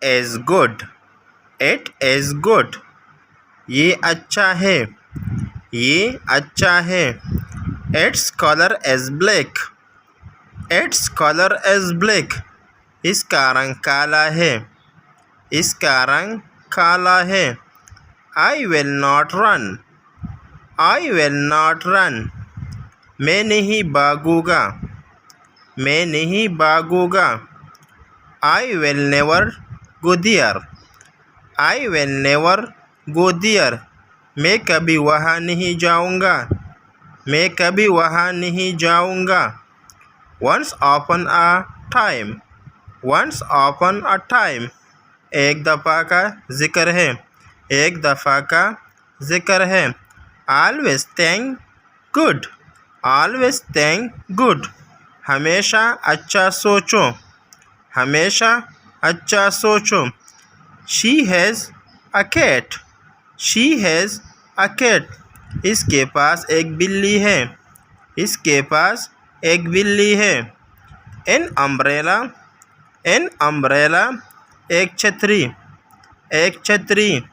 is good. It is good. ये अच्छा है. ये अच्छा है. Its color is black. Its color is black. इसका रंग काला है. इसका रंग काला है. I will not run. I will not run. मैं नहीं भागूंगा. मैं नहीं भागूंगा. I will never go there. I will never go there. मैं कभी वहाँ नहीं जाऊँगा. मैं कभी वहाँ नहीं जाऊँगा. Once upon a time. Once upon a time. एक दफ़ा का ज़िक्र है. एक दफ़ा का ज़िक्र है. Always think good. Always think good. हमेशा अच्छा सोचो. हमेशा अच्छा सोचो. She has a cat. She has a cat. इसके पास एक बिल्ली है. इसके पास एक बिल्ली है. An umbrella. An umbrella. एक छतरी. एक छतरी.